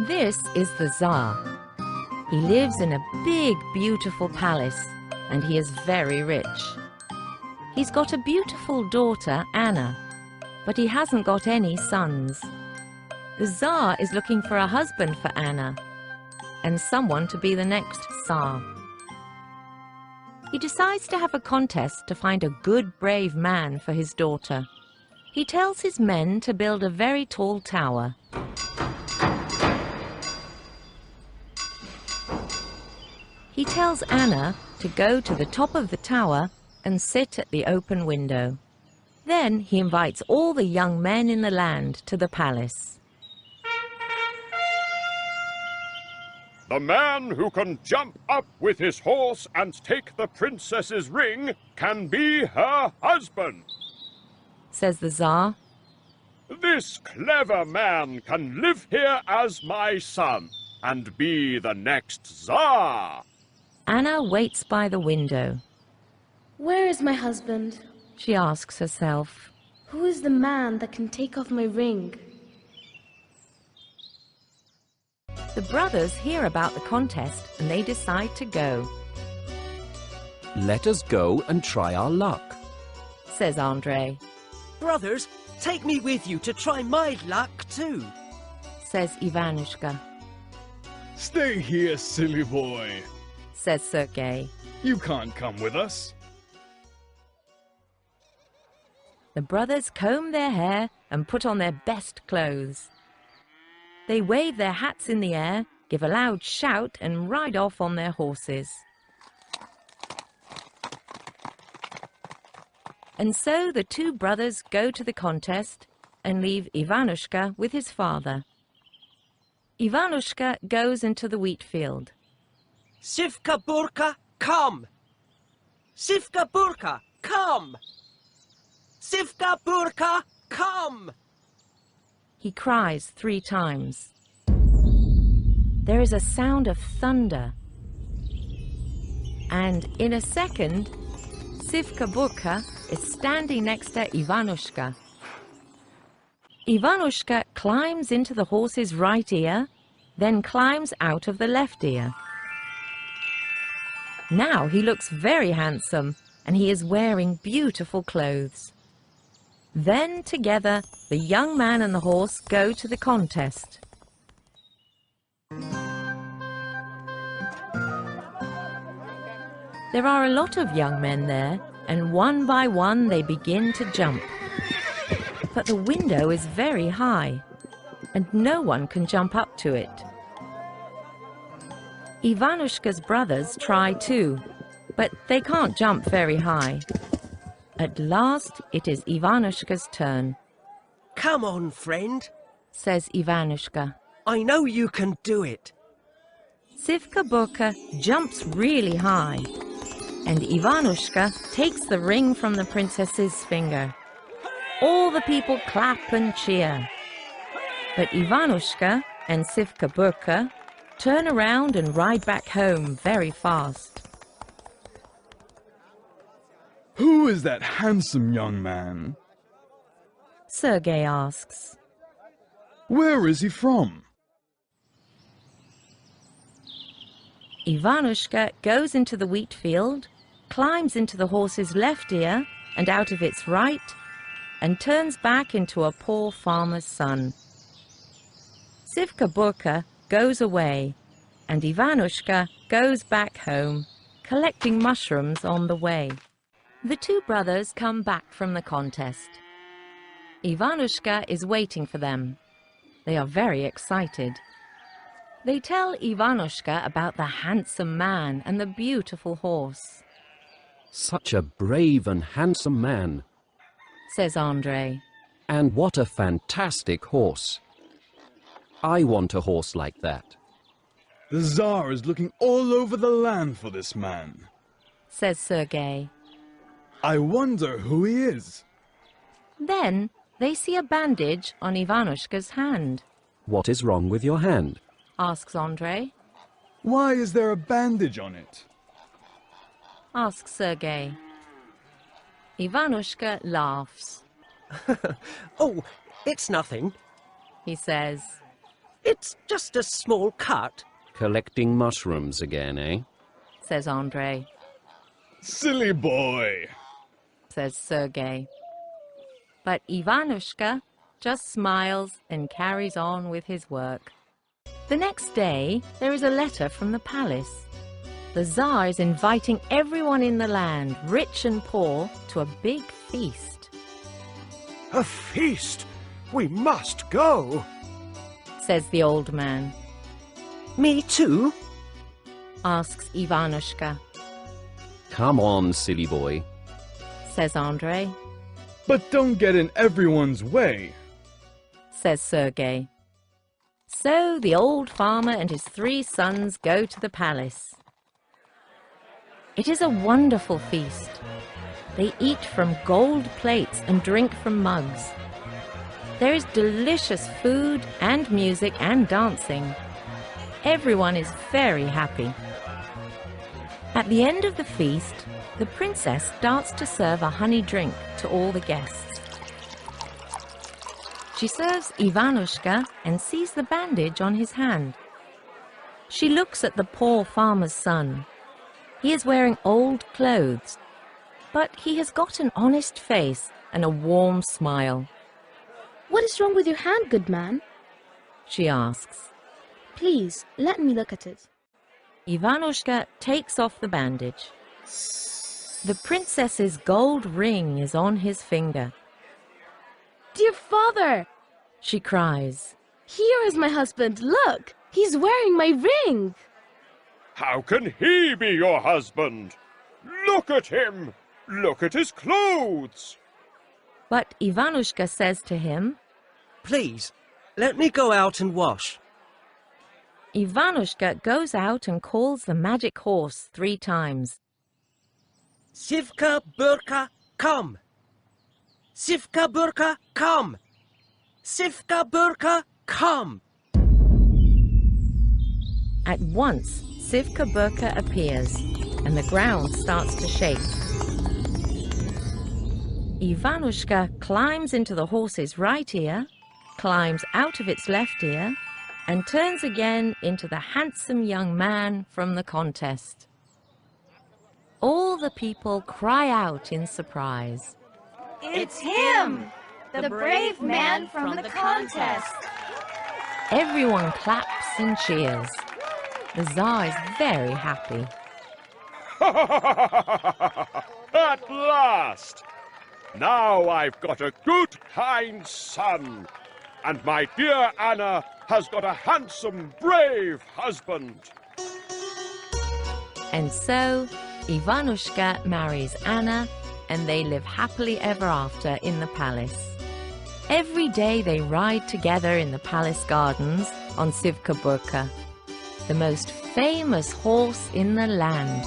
This is the Tsar. He lives in a big, beautiful palace, and he is very rich. He's got a beautiful daughter, Anna, but he hasn't got any sons. The Tsar is looking for a husband for Anna, and someone to be the next Tsar. He decides to have a contest to find a good, brave man for his daughter. He tells his men to build a very tall tower. He tells Anna to go to the top of the tower and sit at the open window. Then he invites all the young men in the land to the palace. The man who can jump up with his horse and take the princess's ring can be her husband, says the Tsar. This clever man can live here as my son and be the next Tsar. Anna waits by the window. Where is my husband? She asks herself. Who is the man that can take off my ring? The brothers hear about the contest and they decide to go. Let us go and try our luck, says Andrei. Brothers, take me with you to try my luck too, says Ivanushka. Stay here, silly boy, says Sergei. You can't come with us. The brothers comb their hair and put on their best clothes. They wave their hats in the air, give a loud shout, and ride off on their horses. And so the two brothers go to the contest and leave Ivanushka with his father. Ivanushka goes into the wheat field. Sivka-Burka, come! Sivka-Burka, come! Sivka-Burka, come! He cries 3 times. There is a sound of thunder. And in a second, Sivka-Burka is standing next to Ivanushka. Ivanushka climbs into the horse's right ear, then climbs out of the left ear. Now he looks very handsome, and he is wearing beautiful clothes. Then together, the young man and the horse go to the contest. There are a lot of young men there, and one by one they begin to jump. But the window is very high, and no one can jump up to it. Ivanushka's brothers try too, but they can't jump very high. At last, it is Ivanushka's turn. Come on, friend, says Ivanushka. I know you can do it. Sivka-Burka jumps really high, and Ivanushka takes the ring from the princess's finger. All the people clap and cheer. But Ivanushka and Sivka-Burka turn around and ride back home very fast. Who is that handsome young man? Sergei asks. Where is he from? Ivanushka goes into the wheat field, climbs into the horse's left ear and out of its right, and turns back into a poor farmer's son. Sivka-Burka goes away, and Ivanushka goes back home, collecting mushrooms on the way. The two brothers come back from the contest. Ivanushka is waiting for them. They are very excited. They tell Ivanushka about the handsome man and the beautiful horse. Such a brave and handsome man. Says Andrei. And what a fantastic horse. I want a horse like that. The Tsar is looking all over the land for this man. Says Sergei. I wonder who he is. Then they see a bandage on Ivanushka's hand. What is wrong with your hand? Asks Andrei. Why is there a bandage on it? Asks Sergei. Ivanushka laughs. Oh, it's nothing, he says. It's just a small cut. Collecting mushrooms again, eh? says Andrei, Silly boy. says Sergei. But Ivanushka just smiles and carries on with his work. The next day, there is a letter from the palace. The Tsar is inviting everyone in the land, rich and poor, to a big feast. A feast? We must go. Says the old man. Me too? Asks Ivanushka. Come on, silly boy. Says Andrei. But don't get in everyone's way. Says Sergei. So the old farmer and his 3 sons go to the palace. It is a wonderful feast. They eat from gold plates and drink from mugs. There is delicious food and music and dancing. Everyone is very happy. At the end of the feast, the princess starts to serve a honey drink to all the guests. She serves Ivanushka and sees the bandage on his hand. She looks at the poor farmer's son. He is wearing old clothes, but he has got an honest face and a warm smile. What is wrong with your hand, good man? She asks. Please, let me look at it. Ivanushka takes off the bandage. The princess's gold ring is on his finger. Dear father, She cries. here is my husband. Look, he's wearing my ring. How can he be your husband? Look at him! Look at his clothes! But Ivanushka says to him, Please, let me go out and wash. Ivanushka goes out and calls the magic horse 3 times. Sivka-Burka, come! Sivka-Burka, come! Sivka-Burka, come! At once, Sivka-Burka appears, and the ground starts to shake. Ivanushka climbs into the horse's right ear, climbs out of its left ear, and turns again into the handsome young man from the contest. All the people cry out in surprise. It's him! The brave man from the contest! Everyone claps and cheers. The Tsar is very happy. At last! Now I've got a good, kind son. And my dear Anna has got a handsome, brave husband. And so, Ivanushka marries Anna, and they live happily ever after in the palace. Every day they ride together in the palace gardens on Sivka-Burka, the most famous horse in the land.